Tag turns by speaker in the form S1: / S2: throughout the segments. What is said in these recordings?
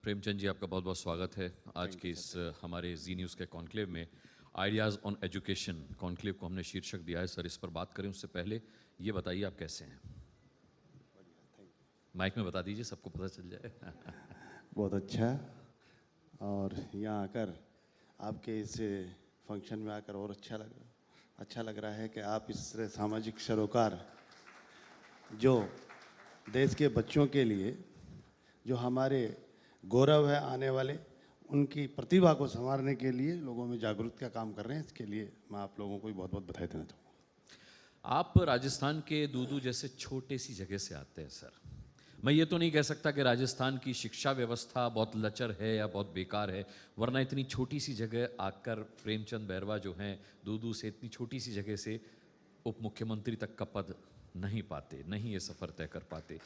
S1: प्रेमचंद जी, आपका बहुत बहुत स्वागत है आज के इस हमारे जी न्यूज़ के कॉन्क्लेव में। आइडियाज़ ऑन एजुकेशन कॉन्क्लेव को हमने शीर्षक दिया है। सर, इस पर बात करें उससे पहले ये बताइए आप कैसे हैं? माइक में बता दीजिए, सबको पता चल जाए।
S2: बहुत अच्छा। और यहाँ आकर आपके इस फंक्शन में आकर और अच्छा लग रहा है कि आप इस सामाजिक सरोकार जो देश के बच्चों के लिए, जो हमारे गौरव है आने वाले, उनकी प्रतिभा को संवारने के लिए लोगों में जागरूकता का काम कर रहे हैं। इसके लिए मैं आप लोगों को भी बहुत बहुत बधाई देना चाहूँगा।
S1: आप राजस्थान के दूदू जैसे छोटे सी जगह से आते हैं सर। मैं ये तो नहीं कह सकता कि राजस्थान की शिक्षा व्यवस्था बहुत लचर है या बहुत बेकार है, वरना इतनी छोटी सी जगह आकर प्रेमचंद बैरवा जो हैं दूदू से, इतनी छोटी सी जगह से उप मुख्यमंत्री तक का पद नहीं पाते, नहीं ये सफ़र तय कर पाते।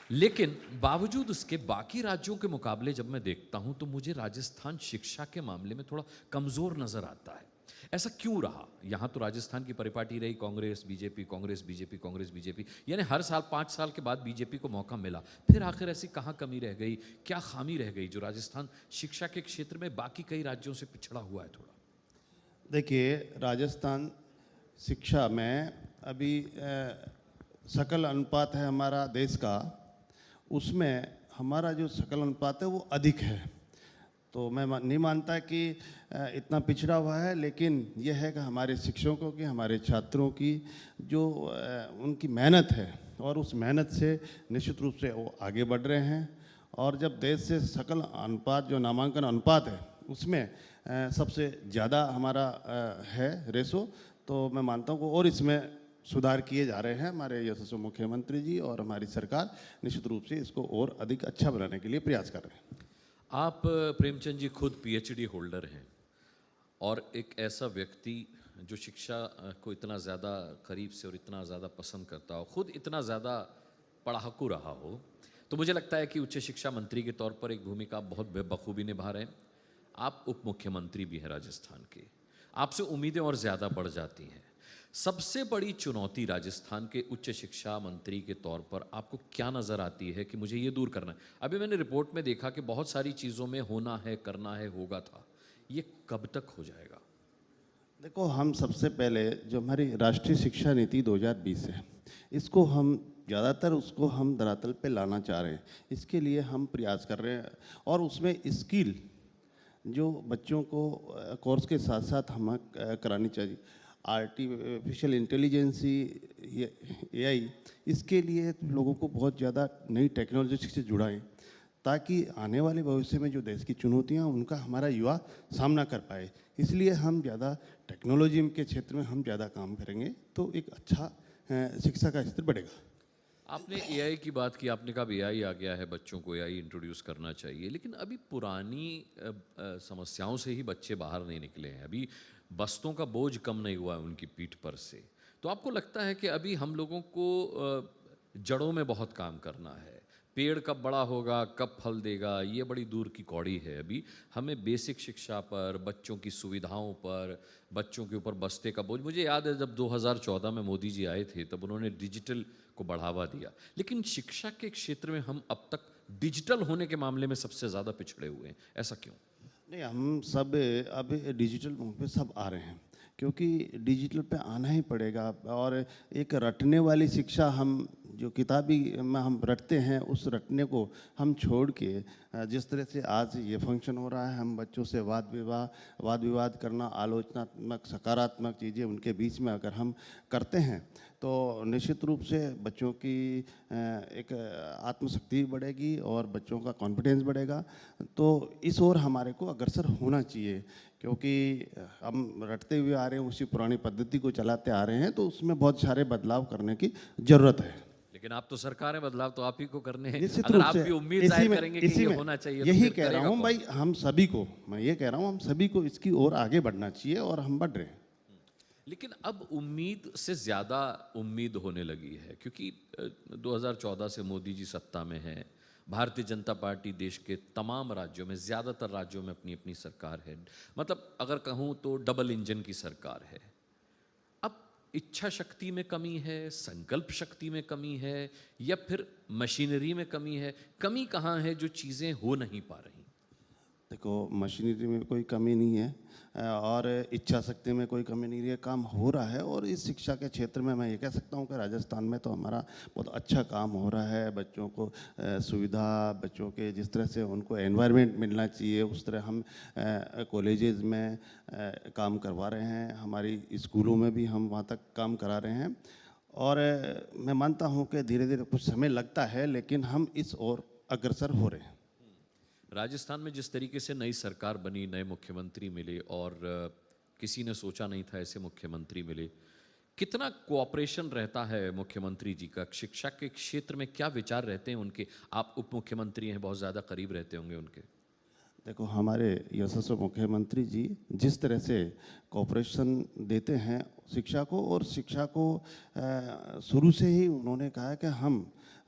S1: लेकिन बावजूद उसके बाकी राज्यों के मुकाबले जब मैं देखता हूं तो मुझे राजस्थान शिक्षा के मामले में थोड़ा कमज़ोर नज़र आता है। ऐसा क्यों रहा? यहाँ तो राजस्थान की परिपाटी रही Congress BJP, Congress BJP, Congress BJP, यानी हर साल 5 साल के बाद बीजेपी को मौका मिला। फिर आखिर ऐसी कहाँ कमी रह गई, क्या खामी रह गई जो राजस्थान शिक्षा के क्षेत्र में बाकी कई राज्यों से पिछड़ा हुआ है थोड़ा?
S2: देखिए, राजस्थान शिक्षा में अभी सकल अनुपात है हमारा देश का, उसमें हमारा जो सकल अनुपात है वो अधिक है। तो मैं नहीं मानता कि इतना पिछड़ा हुआ है, लेकिन यह है कि हमारे शिक्षकों की, हमारे छात्रों की जो उनकी मेहनत है, और उस मेहनत से निश्चित रूप से वो आगे बढ़ रहे हैं। और जब देश से सकल अनुपात, जो नामांकन अनुपात है, उसमें सबसे ज़्यादा हमारा है रेशो, तो मैं मानता हूँ कि और इसमें सुधार किए जा रहे हैं। हमारे यशस्वी मुख्यमंत्री जी और हमारी सरकार निश्चित रूप से इसको और अधिक अच्छा बनाने के लिए प्रयास कर रहे हैं।
S1: आप प्रेमचंद जी खुद पीएचडी होल्डर हैं और एक ऐसा व्यक्ति जो शिक्षा को इतना ज़्यादा करीब से और इतना ज़्यादा पसंद करता हो, खुद इतना ज़्यादा पढ़ाकू रहा हो, तो मुझे लगता है कि उच्च शिक्षा मंत्री के तौर पर एक भूमिका आप बहुत बखूबी निभा रहे हैं। आप उप मुख्यमंत्री भी हैं राजस्थान के, आपसे उम्मीदें और ज़्यादा बढ़ जाती हैं। सबसे बड़ी चुनौती राजस्थान के उच्च शिक्षा मंत्री के तौर पर आपको क्या नज़र आती है कि मुझे ये दूर करना है? अभी मैंने रिपोर्ट में देखा कि बहुत सारी चीज़ों में होना है, करना है, होगा था, ये कब तक हो जाएगा?
S2: देखो, हम सबसे पहले जो हमारी राष्ट्रीय शिक्षा नीति 2020 है, इसको हम ज़्यादातर उसको हम धरातल पे लाना चाह रहे हैं। इसके लिए हम प्रयास कर रहे हैं, और उसमें स्किल जो बच्चों को कोर्स के साथ साथ हम करानी चाहिए। आर्टिफिशियल इंटेलिजेंसी, एआई, इसके लिए लोगों को बहुत ज़्यादा नई टेक्नोलॉजी से जुड़ाएं, ताकि आने वाले भविष्य में जो देश की चुनौतियां, उनका हमारा युवा सामना कर पाए। इसलिए हम ज़्यादा टेक्नोलॉजी के क्षेत्र में हम ज़्यादा काम करेंगे, तो एक अच्छा शिक्षा का स्तर बढ़ेगा।
S1: आपने एआई की बात की, आपने कहा एआई आ गया है, बच्चों को एआई इंट्रोड्यूस करना चाहिए, लेकिन अभी पुरानी समस्याओं से ही बच्चे बाहर नहीं निकले हैं। अभी बस्तों का बोझ कम नहीं हुआ है उनकी पीठ पर से। तो आपको लगता है कि अभी हम लोगों को जड़ों में बहुत काम करना है? पेड़ कब बड़ा होगा, कब फल देगा, ये बड़ी दूर की कौड़ी है। अभी हमें बेसिक शिक्षा पर, बच्चों की सुविधाओं पर, बच्चों के ऊपर बस्ते का बोझ। मुझे याद है जब 2014 में मोदी जी आए थे, तब उन्होंने डिजिटल को बढ़ावा दिया, लेकिन शिक्षा के क्षेत्र में हम अब तक डिजिटल होने के मामले में सबसे ज़्यादा पिछड़े हुए हैं। ऐसा क्यों?
S2: नहीं, हम सब अब डिजिटल मुंह पे सब आ रहे हैं, क्योंकि डिजिटल पे आना ही पड़ेगा। और एक रटने वाली शिक्षा, हम जो किताबी में हम रटते हैं, उस रटने को हम छोड़ के, जिस तरह से आज ये फंक्शन हो रहा है, हम बच्चों से वाद विवाद करना, आलोचनात्मक सकारात्मक चीज़ें उनके बीच में अगर हम करते हैं, तो निश्चित रूप से बच्चों की एक आत्मशक्ति बढ़ेगी और बच्चों का कॉन्फिडेंस बढ़ेगा। तो इस ओर हमारे को अग्रसर होना चाहिए, क्योंकि हम रटते हुए आ रहे हैं, उसी पुरानी पद्धति को चलाते आ रहे हैं, तो उसमें बहुत सारे बदलाव करने की ज़रूरत है।
S1: लेकिन आप तो सरकार है, बदलाव तो आप ही को करने हैं।
S2: निश्चित
S1: अगर
S2: रूप
S1: आप
S2: से
S1: भी उम्मीद
S2: इसी
S1: जाहिर
S2: में
S1: करेंगे कि
S2: इसी
S1: ये
S2: में
S1: होना चाहिए, तो
S2: यही
S1: फिर
S2: कह रहा
S1: करेगा
S2: हूँ
S1: कौन?
S2: भाई, हम सभी को, मैं ये कह रहा हूँ, हम सभी को इसकी ओर आगे बढ़ना चाहिए, और हम बढ़ रहे हैं।
S1: लेकिन अब उम्मीद से ज़्यादा उम्मीद होने लगी है, क्योंकि 2014 से मोदी जी सत्ता में हैं। भारतीय जनता पार्टी देश के तमाम राज्यों में, ज़्यादातर राज्यों में अपनी अपनी सरकार है। मतलब अगर कहूँ तो डबल इंजन की सरकार है। अब इच्छा शक्ति में कमी है, संकल्प शक्ति में कमी है, या फिर मशीनरी में कमी है? कमी कहाँ है जो चीज़ें हो नहीं पा रही?
S2: देखो, मशीनरी में कोई कमी नहीं है और इच्छा शक्ति में कोई कमी नहीं है, काम हो रहा है। और इस शिक्षा के क्षेत्र में मैं ये कह सकता हूँ कि राजस्थान में तो हमारा बहुत अच्छा काम हो रहा है। बच्चों को सुविधा, बच्चों के जिस तरह से उनको एनवायरनमेंट मिलना चाहिए उस तरह हम कॉलेजेस में काम करवा रहे हैं। हमारी स्कूलों में भी हम वहाँ तक काम करा रहे हैं। और मैं मानता हूँ कि धीरे धीरे कुछ समय लगता है, लेकिन हम इस ओर अग्रसर हो रहे हैं।
S1: राजस्थान में जिस तरीके से नई सरकार बनी, नए मुख्यमंत्री मिले, और किसी ने सोचा नहीं था ऐसे मुख्यमंत्री मिले, कितना कोऑपरेशन रहता है मुख्यमंत्री जी का? शिक्षा के क्षेत्र में क्या विचार रहते हैं उनके? आप उप मुख्यमंत्री हैं, बहुत ज़्यादा करीब रहते होंगे उनके।
S2: देखो, हमारे यशस्वी मुख्यमंत्री जी जिस तरह से कोऑपरेशन देते हैं शिक्षा को, और शिक्षा को शुरू से ही उन्होंने कहा है कि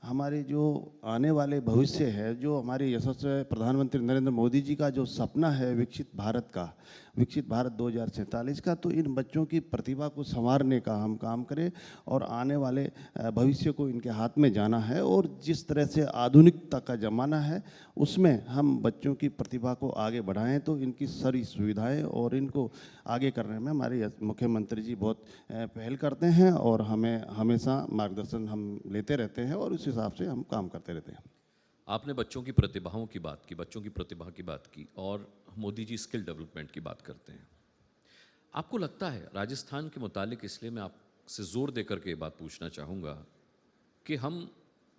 S2: हमारे जो आने वाले भविष्य है, जो हमारे यशस्वी प्रधानमंत्री नरेंद्र मोदी जी का जो सपना है विकसित भारत का, विकसित भारत 2047 का, तो इन बच्चों की प्रतिभा को संवारने का हम काम करें और आने वाले भविष्य को इनके हाथ में जाना है। और जिस तरह से आधुनिकता का ज़माना है उसमें हम बच्चों की प्रतिभा को आगे बढ़ाएं, तो इनकी सारी सुविधाएं और इनको आगे करने में हमारे मुख्यमंत्री जी बहुत पहल करते हैं और हमें हमेशा मार्गदर्शन हम लेते रहते हैं और उस हिसाब से हम काम करते रहते हैं।
S1: आपने बच्चों की प्रतिभाओं की बात की, बच्चों की प्रतिभा की बात की, और मोदी जी स्किल डेवलपमेंट की बात करते हैं। आपको लगता है, राजस्थान के मुतालिक इसलिए मैं आपसे जोर देकर के ये बात पूछना चाहूँगा कि हम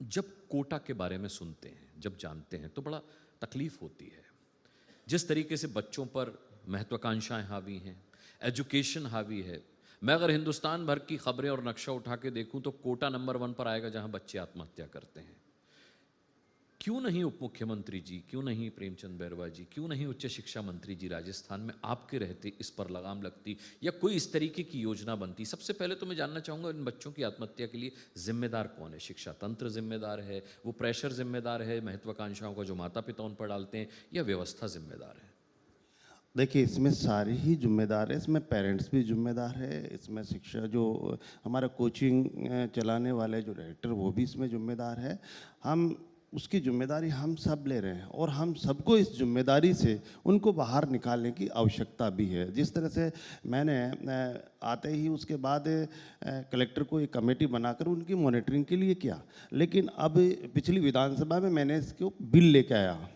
S1: जब कोटा के बारे में सुनते हैं, जब जानते हैं, तो बड़ा तकलीफ होती है। जिस तरीके से बच्चों पर महत्वाकांक्षाएं हावी हैं, एजुकेशन हावी है। मैं अगर हिंदुस्तान भर की खबरें और नक्शा उठा के देखूं तो कोटा नंबर 1 पर आएगा जहां बच्चे आत्महत्या करते हैं। क्यों नहीं उप मुख्यमंत्री जी, क्यों नहीं प्रेमचंद बैरवा जी, क्यों नहीं उच्च शिक्षा मंत्री जी राजस्थान में आपके रहते इस पर लगाम लगती, या कोई इस तरीके की योजना बनती? सबसे पहले तो मैं जानना चाहूँगा, इन बच्चों की आत्महत्या के लिए जिम्मेदार कौन है? शिक्षा तंत्र जिम्मेदार है, वो प्रेशर जिम्मेदार है, महत्वाकांक्षाओं का जो माता पिता उन पर डालते हैं, या व्यवस्था जिम्मेदार है?
S2: देखिए, इसमें सारे ही जिम्मेदार है। इसमें पेरेंट्स भी जिम्मेदार है, इसमें शिक्षा जो हमारा कोचिंग चलाने वाले जो डायरेक्टर वो भी इसमें जिम्मेदार है। हम उसकी जिम्मेदारी हम सब ले रहे हैं और हम सबको इस जिम्मेदारी से उनको बाहर निकालने की आवश्यकता भी है। जिस तरह से मैंने आते ही उसके बाद कलेक्टर को एक कमेटी बनाकर उनकी मॉनिटरिंग के लिए किया, लेकिन अब पिछली विधानसभा में मैंने इसको बिल लेके आया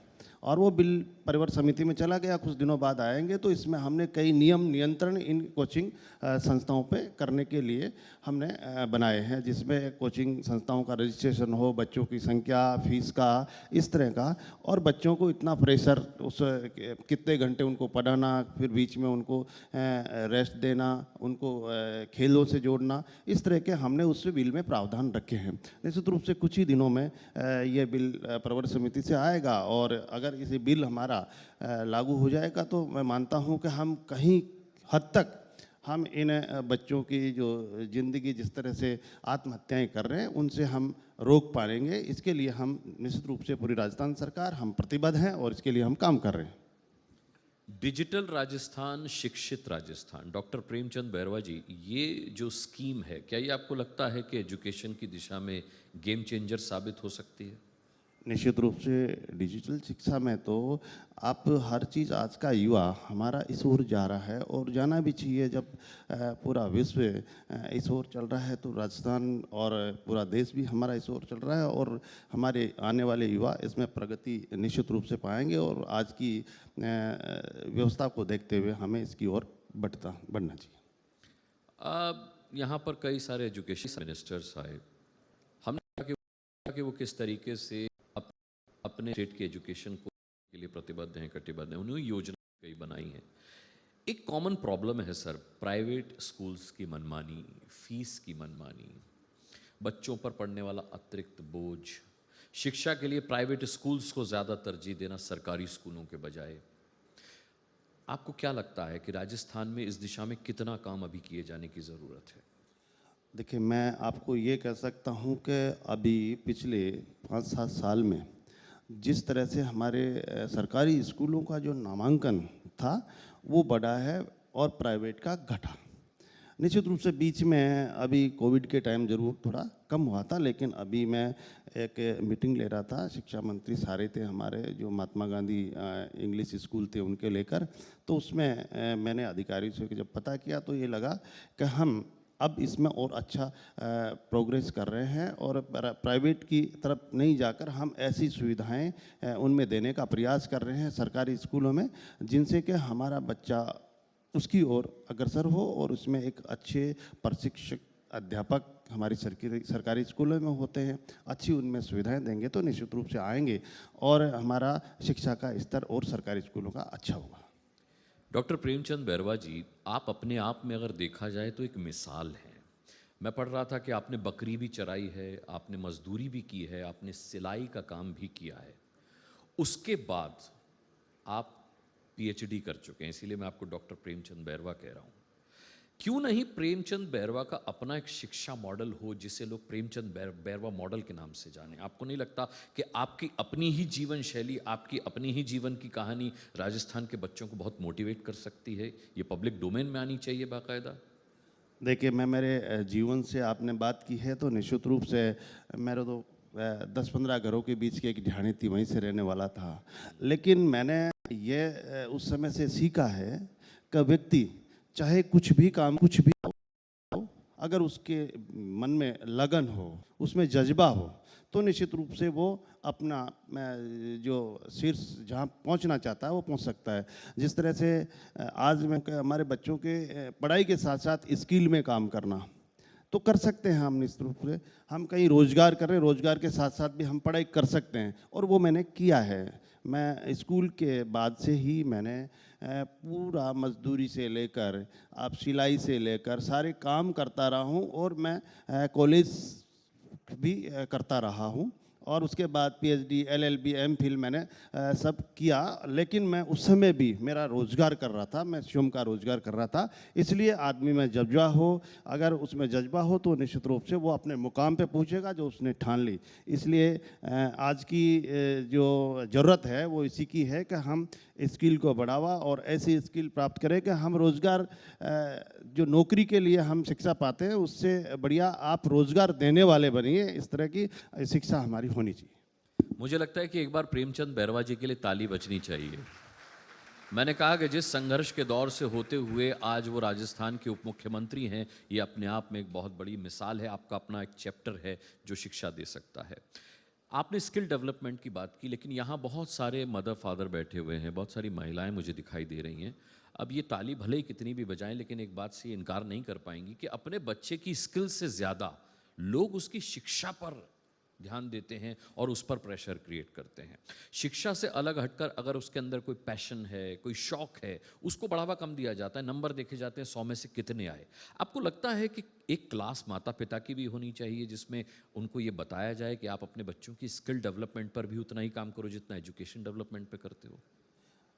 S2: और वो बिल परिवार समिति में चला गया। कुछ दिनों बाद आएंगे तो इसमें हमने कई नियम नियंत्रण इन कोचिंग संस्थाओं पे करने के लिए हमने बनाए हैं, जिसमें कोचिंग संस्थाओं का रजिस्ट्रेशन हो, बच्चों की संख्या, फीस का, इस तरह का। और बच्चों को इतना प्रेशर, उस कितने घंटे उनको पढ़ाना, फिर बीच में उनको रेस्ट देना, उनको खेलों से जोड़ना, इस तरह के हमने उस बिल में प्रावधान रखे हैं। निश्चित रूप से कुछ ही दिनों में ये बिल प्रवर समिति से आएगा और अगर ये बिल हमारा लागू हो जाएगा तो मैं मानता हूं कि हम कहीं हद तक हम इन बच्चों की जो ज़िंदगी जिस तरह से आत्महत्याएं कर रहे हैं उनसे हम रोक पाएंगे। इसके लिए हम निश्चित रूप से पूरी राजस्थान सरकार हम प्रतिबद्ध हैं और इसके लिए हम काम कर रहे हैं।
S1: डिजिटल राजस्थान, शिक्षित राजस्थान, डॉक्टर प्रेमचंद बैरवा जी, ये जो स्कीम है, क्या ये आपको लगता है कि एजुकेशन की दिशा में गेम चेंजर साबित हो सकती है?
S2: निश्चित रूप से डिजिटल शिक्षा में तो आप हर चीज़, आज का युवा हमारा इस ओर जा रहा है और जाना भी चाहिए। जब पूरा विश्व इस ओर चल रहा है तो राजस्थान और पूरा देश भी हमारा इस ओर चल रहा है और हमारे आने वाले युवा इसमें प्रगति निश्चित रूप से पाएंगे। और आज की व्यवस्था को देखते हुए हमें इसकी ओर बढ़ना चाहिए।
S1: यहाँ पर कई सारे एजुकेशन मिनिस्टर्स आए, हमने कहा कि वो किस तरीके से अपने स्टेट के एजुकेशन को के लिए प्रतिबद्ध हैं, कटिबद्ध हैं, उन्होंने योजना कई बनाई हैं। एक कॉमन प्रॉब्लम है सर, प्राइवेट स्कूल्स की मनमानी, फीस की मनमानी, बच्चों पर पड़ने वाला अतिरिक्त बोझ, शिक्षा के लिए प्राइवेट स्कूल्स को ज़्यादा तरजीह देना सरकारी स्कूलों के बजाय। आपको क्या लगता है कि राजस्थान में इस दिशा में कितना काम अभी किए जाने की ज़रूरत है?
S2: देखिए, मैं आपको ये कह सकता हूँ कि अभी पिछले 5-7 साल में जिस तरह से हमारे सरकारी स्कूलों का जो नामांकन था वो बढ़ा है और प्राइवेट का घटा। निश्चित रूप से बीच में अभी कोविड के टाइम जरूर थोड़ा कम हुआ था, लेकिन अभी मैं एक मीटिंग ले रहा था, शिक्षा मंत्री सारे थे हमारे, जो महात्मा गांधी इंग्लिश स्कूल थे उनके लेकर, तो उसमें मैंने अधिकारियों से जब पता किया तो ये लगा कि हम अब इसमें और अच्छा प्रोग्रेस कर रहे हैं और प्राइवेट की तरफ नहीं जाकर हम ऐसी सुविधाएं उनमें देने का प्रयास कर रहे हैं सरकारी स्कूलों में, जिनसे कि हमारा बच्चा उसकी ओर अग्रसर हो और उसमें एक अच्छे प्रशिक्षक अध्यापक हमारी सरकारी स्कूलों में होते हैं, अच्छी उनमें सुविधाएं देंगे तो निश्चित रूप से आएंगे और हमारा शिक्षा का स्तर और सरकारी स्कूलों का अच्छा होगा।
S1: डॉक्टर प्रेमचंद बैरवा जी, आप अपने आप में अगर देखा जाए तो एक मिसाल हैं। मैं पढ़ रहा था कि आपने बकरी भी चराई है, आपने मजदूरी भी की है, आपने सिलाई का काम भी किया है, उसके बाद आप पीएचडी कर चुके हैं, इसीलिए मैं आपको डॉक्टर प्रेमचंद बैरवा कह रहा हूँ। क्यों नहीं प्रेमचंद बैरवा का अपना एक शिक्षा मॉडल हो जिसे लोग प्रेमचंद बैरवा मॉडल के नाम से जाने? आपको नहीं लगता कि आपकी अपनी ही जीवन शैली, आपकी अपनी ही जीवन की कहानी राजस्थान के बच्चों को बहुत मोटिवेट कर सकती है? ये पब्लिक डोमेन में आनी चाहिए बाकायदा।
S2: देखिए, मैं मेरे जीवन से आपने बात की है तो निश्चित रूप से मेरे तो 10-15 घरों के बीच की एक ढाणी थी, वहीं से रहने वाला था, लेकिन मैंने ये उस समय से सीखा है कि व्यक्ति चाहे कुछ भी काम कुछ भी हो, अगर उसके मन में लगन हो, उसमें जज्बा हो, तो निश्चित रूप से वो अपना जो शीर्ष जहाँ पहुँचना चाहता है वो पहुँच सकता है। जिस तरह से आज मैं हमारे बच्चों के पढ़ाई के साथ साथ स्किल में काम करना तो कर सकते हैं हम, निश्चित रूप से हम कहीं रोजगार कर रहे हैं, रोजगार के साथ साथ भी हम पढ़ाई कर सकते हैं और वो मैंने किया है। मैं स्कूल के बाद से ही मैंने पूरा मजदूरी से लेकर आप सिलाई से लेकर सारे काम करता रहा हूँ और मैं कॉलेज भी करता रहा हूँ और उसके बाद पीएचडी, एलएलबी, एमफिल मैंने सब किया, लेकिन मैं उस समय भी मेरा रोजगार कर रहा था, मैं स्वयं का रोजगार कर रहा था। इसलिए आदमी में जज्बा हो, अगर उसमें जज्बा हो तो निश्चित रूप से वो अपने मुकाम पे पहुंचेगा जो उसने ठान ली। इसलिए आज की जो ज़रूरत है वो इसी की है कि हम स्किल को बढ़ावा और ऐसी स्किल प्राप्त करें कि हम रोजगार, जो नौकरी के लिए हम शिक्षा पाते हैं उससे बढ़िया आप रोजगार देने वाले बनिए। इस तरह की शिक्षा हमारी होनी चाहिए।
S1: मुझे लगता है कि एक बार प्रेमचंद बैरवा जी के लिए ताली बजनी चाहिए। मैंने कहा कि जिस संघर्ष के दौर से होते हुए आज वो राजस्थान के उप मुख्यमंत्री हैं, ये अपने आप में एक बहुत बड़ी मिसाल है। आपका अपना एक चैप्टर है जो शिक्षा दे सकता है। आपने स्किल डेवलपमेंट की बात की, लेकिन यहाँ बहुत सारे मदर फादर बैठे हुए हैं, बहुत सारी महिलाएं मुझे दिखाई दे रही हैं। अब ये ताली भले ही कितनी भी बजाएं, लेकिन एक बात से इनकार नहीं कर पाएंगी कि अपने बच्चे की स्किल से ज़्यादा लोग उसकी शिक्षा पर ध्यान देते हैं और उस पर प्रेशर क्रिएट करते हैं। शिक्षा से अलग हटकर अगर उसके अंदर कोई पैशन है, कोई शौक है, उसको बढ़ावा कम दिया जाता है, नंबर देखे जाते हैं 100 में से कितने आए। आपको लगता है कि एक क्लास माता पिता की भी होनी चाहिए जिसमें उनको ये बताया जाए कि आप अपने बच्चों की स्किल डेवलपमेंट पर भी उतना ही काम करो जितना एजुकेशन डेवलपमेंट पे करते हो?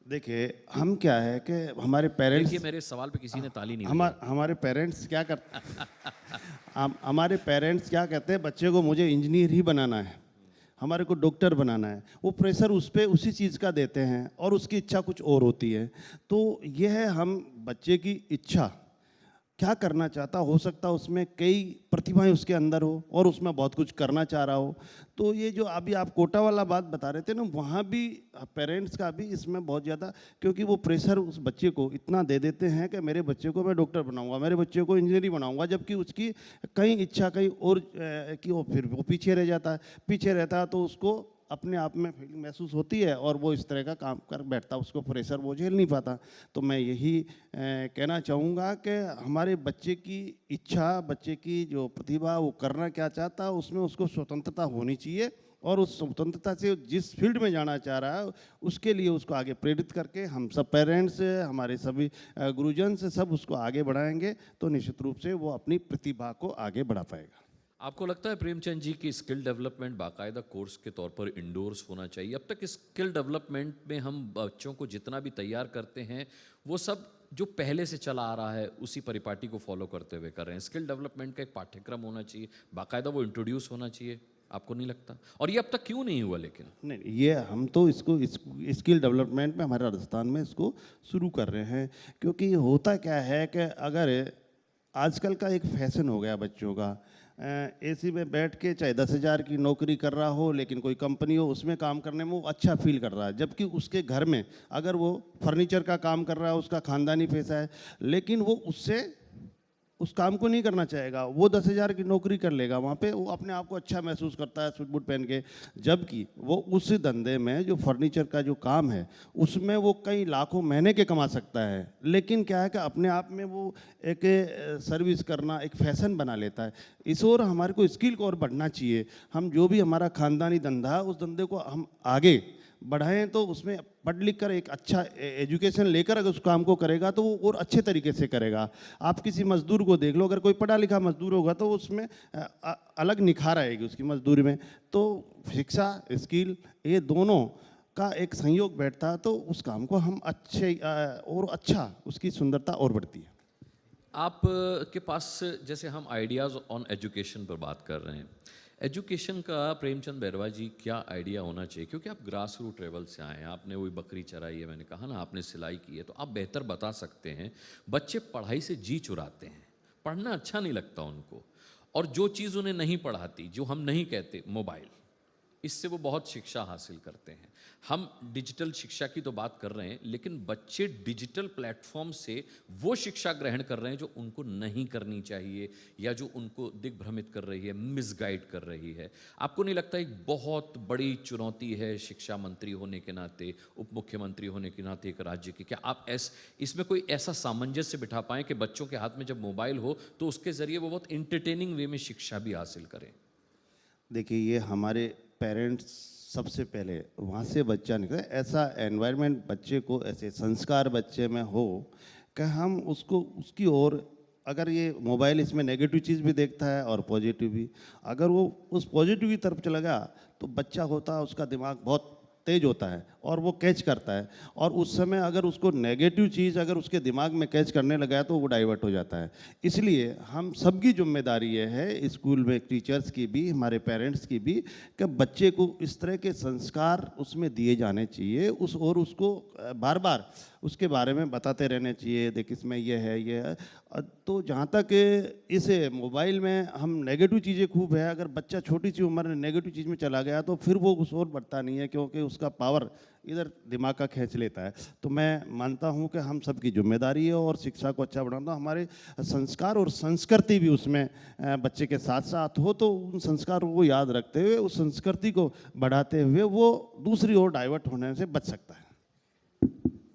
S2: देखिए, हम क्या है कि हमारे पेरेंट्स,
S1: देखिए मेरे सवाल पे किसी ने ताली नहीं
S2: हमारे पेरेंट्स क्या करते हमारे पेरेंट्स क्या कहते हैं, बच्चे को मुझे इंजीनियर ही बनाना है, हमारे को डॉक्टर बनाना है, वो प्रेशर उस पर उसी चीज़ का देते हैं और उसकी इच्छा कुछ और होती है। तो यह है, हम बच्चे की इच्छा क्या करना चाहता, हो सकता है उसमें कई प्रतिभाएं उसके अंदर हो और उसमें बहुत कुछ करना चाह रहा हो। तो ये जो अभी आप कोटा वाला बात बता रहे थे ना, वहाँ भी पेरेंट्स का भी इसमें बहुत ज़्यादा, क्योंकि वो प्रेशर उस बच्चे को इतना दे देते हैं कि मेरे बच्चे को मैं डॉक्टर बनाऊंगा, मेरे बच्चे को इंजीनियरिंग बनाऊंगा, जबकि उसकी कहीं इच्छा कहीं और कि वो फिर वो पीछे रह जाता है। पीछे रहता है तो उसको अपने आप में फीलिंग महसूस होती है और वो इस तरह का काम कर बैठता, उसको प्रेशर वो झेल नहीं पाता। तो मैं यही कहना चाहूँगा कि हमारे बच्चे की इच्छा, बच्चे की जो प्रतिभा, वो करना क्या चाहता है उसमें उसको स्वतंत्रता होनी चाहिए और उस स्वतंत्रता से जिस फील्ड में जाना चाह रहा है उसके लिए उसको आगे प्रेरित करके हम सब पेरेंट्स, हमारे सभी गुरुजन से सब उसको आगे बढ़ाएंगे तो निश्चित रूप से वो अपनी प्रतिभा को आगे बढ़ा पाएगा।
S1: आपको लगता है प्रेमचंद जी की स्किल डेवलपमेंट बाकायदा कोर्स के तौर पर इंडोर्स होना चाहिए? अब तक स्किल डेवलपमेंट में हम बच्चों को जितना भी तैयार करते हैं वो सब जो पहले से चला आ रहा है उसी परिपाटी को फॉलो करते हुए कर रहे हैं। स्किल डेवलपमेंट का एक पाठ्यक्रम होना चाहिए, बाकायदा वो इंट्रोड्यूस होना चाहिए, आपको नहीं लगता? और ये अब तक क्यों नहीं हुआ? लेकिन
S2: नहीं, ये हम तो इसको स्किल डेवलपमेंट में हमारे राजस्थान में इसको शुरू कर रहे हैं, क्योंकि होता क्या है कि अगर आजकल का एक फैशन हो गया बच्चों का। एसी में बैठ के चाहे 10,000 की नौकरी कर रहा हो, लेकिन कोई कंपनी हो उसमें काम करने में वो अच्छा फील कर रहा है, जबकि उसके घर में अगर वो फर्नीचर का काम कर रहा है, उसका खानदानी पैसा है, लेकिन वो उससे उस काम को नहीं करना चाहेगा। वो 10,000 की नौकरी कर लेगा, वहाँ पे वो अपने आप को अच्छा महसूस करता है सूट बूट पहन के, जबकि वो उस धंधे में जो फर्नीचर का जो काम है उसमें वो कई लाखों महीने के कमा सकता है। लेकिन क्या है कि अपने आप में वो एक सर्विस करना एक फैशन बना लेता है। इस ओर हमारे को स्किल को और बढ़ना चाहिए। हम जो भी हमारा खानदानी धंधा है उस धंधे को हम आगे बढ़ाएं, तो उसमें पढ़ लिख कर एक अच्छा एजुकेशन लेकर अगर उस काम को करेगा तो वो और अच्छे तरीके से करेगा। आप किसी मजदूर को देख लो, अगर कोई पढ़ा लिखा मजदूर होगा तो उसमें अलग निखार आएगी उसकी मजदूरी में। तो शिक्षा स्किल ये दोनों का एक संयोग बैठता है तो उस काम को हम अच्छे और अच्छा उसकी सुंदरता और बढ़ती है।
S1: आप के पास जैसे हम आइडियाज़ ऑन एजुकेशन पर बात कर रहे हैं, एजुकेशन का प्रेमचंद बैरवा जी क्या आइडिया होना चाहिए? क्योंकि आप ग्रास रूट लेवल से आए हैं, आपने वही बकरी चराई है, मैंने कहा ना, आपने सिलाई की है, तो आप बेहतर बता सकते हैं। बच्चे पढ़ाई से जी चुराते हैं, पढ़ना अच्छा नहीं लगता उनको, और जो चीज़ उन्हें नहीं पढ़ाती, जो हम नहीं कहते, मोबाइल, इससे वो बहुत शिक्षा हासिल करते हैं। हम डिजिटल शिक्षा की तो बात कर रहे हैं, लेकिन बच्चे डिजिटल प्लेटफॉर्म से वो शिक्षा ग्रहण कर रहे हैं जो उनको नहीं करनी चाहिए, या जो उनको दिग्भ्रमित कर रही है, मिसगाइड कर रही है। आपको नहीं लगता एक बहुत बड़ी चुनौती है शिक्षा मंत्री होने के नाते, उप मुख्यमंत्री होने के नाते एक राज्य की? क्या आप इसमें कोई ऐसा सामंजस्य बिठा पाएं कि बच्चों के हाथ में जब मोबाइल हो तो उसके ज़रिए वो बहुत इंटरटेनिंग वे में शिक्षा भी हासिल करें?
S2: देखिए, ये हमारे पेरेंट्स सबसे पहले वहाँ से बच्चा निकले, ऐसा एनवायरनमेंट बच्चे को, ऐसे संस्कार बच्चे में हो कि हम उसको उसकी ओर, अगर ये मोबाइल इसमें नेगेटिव चीज़ भी देखता है और पॉजिटिव भी, अगर वो उस पॉजिटिव की तरफ चला गया तो बच्चा होता है उसका दिमाग बहुत तेज होता है और वो कैच करता है, और उस समय अगर उसको नेगेटिव चीज़ अगर उसके दिमाग में कैच करने लगा है तो वो डाइवर्ट हो जाता है। इसलिए हम सबकी जिम्मेदारी ये है, स्कूल में टीचर्स की भी, हमारे पेरेंट्स की भी, कि बच्चे को इस तरह के संस्कार उसमें दिए जाने चाहिए, उस और उसको बार बार उसके बारे में बताते रहने चाहिए, देख इसमें ये है ये है। तो जहाँ तक इस मोबाइल में हम नेगेटिव चीज़ें खूब है, अगर बच्चा छोटी सी उम्र में नेगेटिव चीज़ में चला गया तो फिर वो उस ओर बढ़ता नहीं है, क्योंकि उसका पावर इधर दिमाग का खींच लेता है। तो मैं मानता हूँ कि हम सबकी जिम्मेदारी है और शिक्षा को अच्छा बढ़ाना, हमारे संस्कार और संस्कृति भी उसमें बच्चे के साथ साथ हो, तो उन संस्कारों को याद रखते हुए उस संस्कृति को बढ़ाते हुए वो दूसरी ओर डाइवर्ट होने से बच सकता है।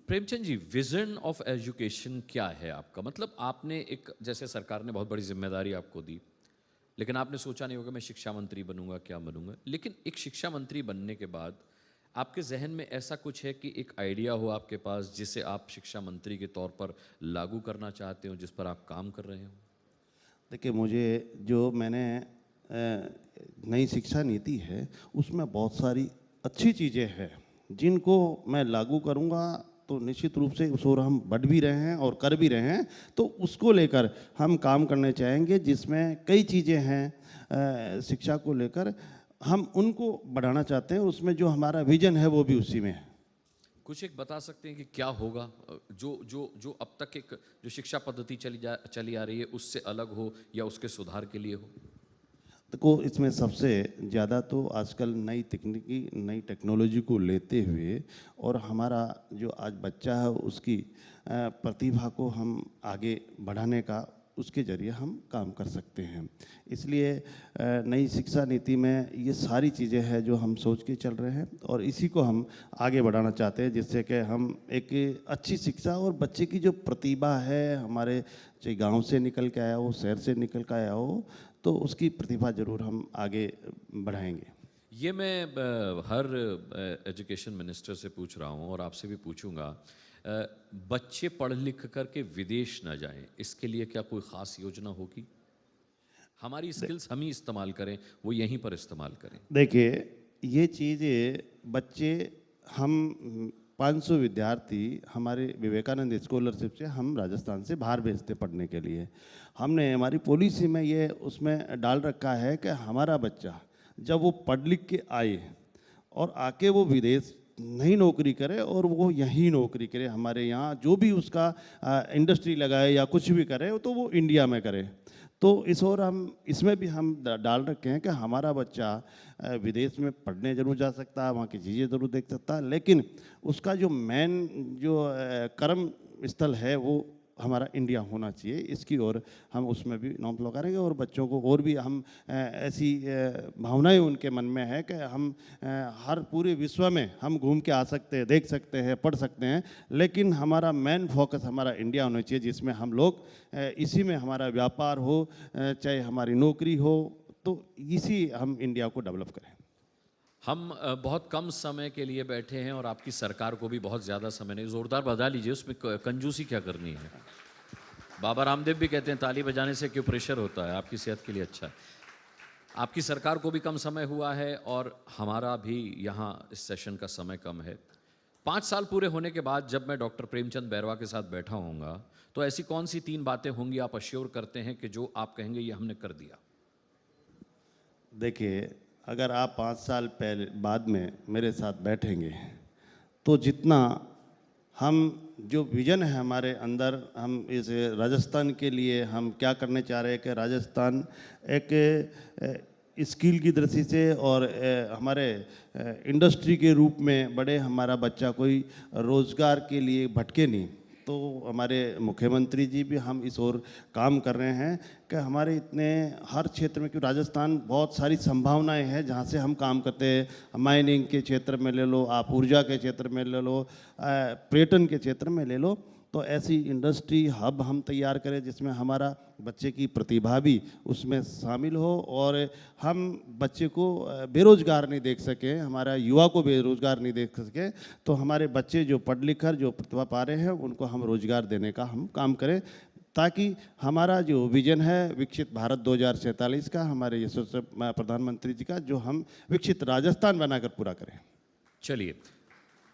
S1: Premchand ji, vision of education क्या है आपका? मतलब आपने एक, जैसे सरकार ने बहुत बड़ी जिम्मेदारी आपको दी, लेकिन आपने सोचा नहीं होगा मैं शिक्षा मंत्री बनूंगा, क्या बनूंगा, लेकिन एक शिक्षा मंत्री बनने के बाद आपके जहन में ऐसा कुछ है कि एक आइडिया हो आपके पास जिसे आप शिक्षा मंत्री के तौर पर लागू करना चाहते हो, जिस पर आप काम कर रहे हो?
S2: देखिए, मुझे जो मैंने नई शिक्षा नीति है उसमें बहुत सारी अच्छी चीज़ें हैं जिनको मैं लागू करूँगा, तो निश्चित रूप से उस ओर हम बढ़ भी रहे हैं और कर भी रहे हैं। तो उसको लेकर हम काम करने चाहेंगे, जिसमें कई चीज़ें हैं शिक्षा को लेकर हम उनको बढ़ाना चाहते हैं। उसमें जो हमारा विजन है वो भी उसी में है।
S1: कुछ एक बता सकते हैं कि क्या होगा जो जो जो अब तक एक जो शिक्षा पद्धति चली आ रही है उससे अलग हो, या उसके सुधार के लिए हो?
S2: देखो, इसमें सबसे ज़्यादा तो आजकल नई तकनीकी नई टेक्नोलॉजी को लेते हुए और हमारा जो आज बच्चा है उसकी प्रतिभा को हम आगे बढ़ाने का, उसके ज़रिए हम काम कर सकते हैं। इसलिए नई शिक्षा नीति में ये सारी चीज़ें हैं जो हम सोच के चल रहे हैं और इसी को हम आगे बढ़ाना चाहते हैं, जिससे कि हम एक अच्छी शिक्षा और बच्चे की जो प्रतिभा है, हमारे चाहे गांव से निकल के आया हो, शहर से निकल के आया हो, तो उसकी प्रतिभा जरूर हम आगे बढ़ाएंगे।
S1: ये मैं हर एजुकेशन मिनिस्टर से पूछ रहा हूँ और आपसे भी पूछूंगा। बच्चे पढ़ लिख करके विदेश ना जाएं, इसके लिए क्या कोई ख़ास योजना होगी? हमारी स्किल्स हम ही इस्तेमाल करें, वो यहीं पर इस्तेमाल करें।
S2: देखिए, ये चीज़ें बच्चे, हम 500 विद्यार्थी हमारे विवेकानंद स्कॉलरशिप से हम राजस्थान से बाहर भेजते पढ़ने के लिए। हमने हमारी पॉलिसी में ये उसमें डाल रखा है कि हमारा बच्चा जब वो पढ़ लिख के आए और आके वो विदेश नई नौकरी करे और वो यहीं नौकरी करे, हमारे यहाँ जो भी उसका इंडस्ट्री लगाए या कुछ भी करे तो वो इंडिया में करे। तो इस और हम इसमें भी हम डाल रखे हैं कि हमारा बच्चा विदेश में पढ़ने जरूर जा सकता है, वहाँ की चीज़ें ज़रूर देख सकता है, लेकिन उसका जो मेन जो कर्म स्थल है वो हमारा इंडिया होना चाहिए। इसकी ओर हम उसमें भी नॉम लगा रहेंगे और बच्चों को और भी हम ऐसी भावनाएं उनके मन में है कि हम हर पूरे विश्व में हम घूम के आ सकते हैं, देख सकते हैं, पढ़ सकते हैं, लेकिन हमारा मेन फोकस हमारा इंडिया होना चाहिए, जिसमें हम लोग इसी में हमारा व्यापार हो, चाहे हमारी नौकरी हो, तो इसी हम इंडिया को डेवलप करें।
S1: हम बहुत कम समय के लिए बैठे हैं और आपकी सरकार को भी बहुत ज़्यादा समय नहीं, ज़ोरदार बजा लीजिए, उसमें कंजूसी क्या करनी है। बाबा रामदेव भी कहते हैं ताली बजाने से क्यों प्रेशर होता है, आपकी सेहत के लिए अच्छा है। आपकी सरकार को भी कम समय हुआ है और हमारा भी यहाँ इस सेशन का समय कम है। 5 साल पूरे होने के बाद जब मैं डॉक्टर प्रेमचंद बैरवा के साथ बैठा होऊंगा तो ऐसी कौन सी 3 बातें होंगी आप अश्योर करते हैं कि जो आप कहेंगे ये हमने कर दिया?
S2: देखिए, अगर आप 5 साल पहले बाद में मेरे साथ बैठेंगे तो जितना हम जो विज़न है हमारे अंदर, हम इस राजस्थान के लिए हम क्या करने चाह रहे हैं कि राजस्थान एक स्किल की दृष्टि से और हमारे इंडस्ट्री के रूप में बड़े, हमारा बच्चा कोई रोज़गार के लिए भटके नहीं। तो हमारे मुख्यमंत्री जी भी हम इस ओर काम कर रहे हैं कि हमारे इतने हर क्षेत्र में, क्योंकि राजस्थान बहुत सारी संभावनाएं हैं जहां से हम काम करते हैं। माइनिंग के क्षेत्र में ले लो आप, ऊर्जा के क्षेत्र में ले लो, पर्यटन के क्षेत्र में ले लो, तो ऐसी इंडस्ट्री हब हम तैयार करें जिसमें हमारा बच्चे की प्रतिभा भी उसमें शामिल हो और हम बच्चे को बेरोजगार नहीं देख सकें, हमारा युवा को बेरोजगार नहीं देख सकें। तो हमारे बच्चे जो पढ़ लिख कर जो प्रतिभा पा रहे हैं उनको हम रोजगार देने का हम काम करें, ताकि हमारा जो विजन है विकसित भारत 2047 का, हमारे यशस्वी प्रधानमंत्री जी का, जो हम विकसित राजस्थान बनाकर पूरा करें।
S1: चलिए,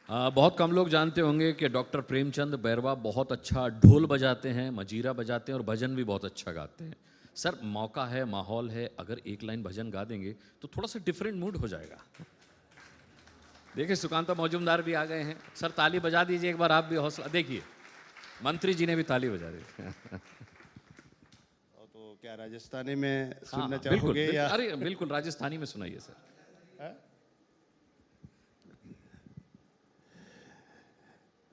S1: बहुत कम लोग जानते होंगे कि डॉक्टर प्रेमचंद बैरवा बहुत अच्छा ढोल बजाते हैं, मजीरा बजाते हैं और भजन भी बहुत अच्छा गाते हैं। सर, मौका है, माहौल है, अगर एक लाइन भजन गा देंगे तो थोड़ा सा डिफरेंट मूड हो जाएगा। देखिए, सुकांता मौजूमदार भी आ गए हैं। सर, ताली बजा दीजिए एक बार, आप भी हौसला। देखिए, मंत्री जी ने भी ताली बजा दी।
S2: तो क्या राजस्थानी में सुनना
S1: बिल्कुल,
S2: चाहोगे
S1: बिल्कुल,
S2: या?
S1: अरे बिल्कुल, राजस्थानी में सुनाइए सर।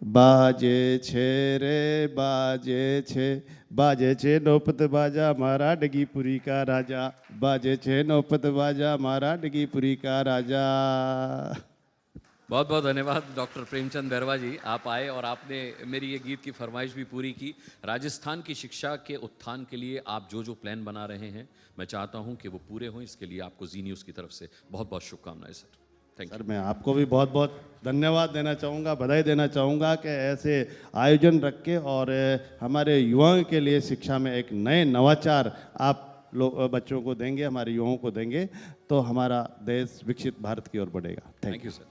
S2: बाजे छे रे बाजे छे, बाजे छे नौपत बाजा मारा डगीपुरी का राजा, बाजे छे नौपत बाजा मारा डगीपुरी का राजा।
S1: बहुत बहुत धन्यवाद डॉक्टर प्रेमचंद बैरवा जी, आप आए और आपने मेरी ये गीत की फरमाइश भी पूरी की। राजस्थान की शिक्षा के उत्थान के लिए आप जो जो प्लान बना रहे हैं, मैं चाहता हूं कि वो पूरे हों। इसके लिए आपको जी न्यूज़ की तरफ से बहुत बहुत शुभकामनाएं सर। थैंक यू
S2: सर, मैं आपको भी बहुत बहुत धन्यवाद देना चाहूँगा, बधाई देना चाहूँगा कि ऐसे आयोजन रख के और हमारे युवाओं के लिए शिक्षा में एक नए नवाचार आप लोग बच्चों को देंगे, हमारे युवाओं को देंगे, तो हमारा देश विकसित भारत की ओर बढ़ेगा।
S1: Thank you sir.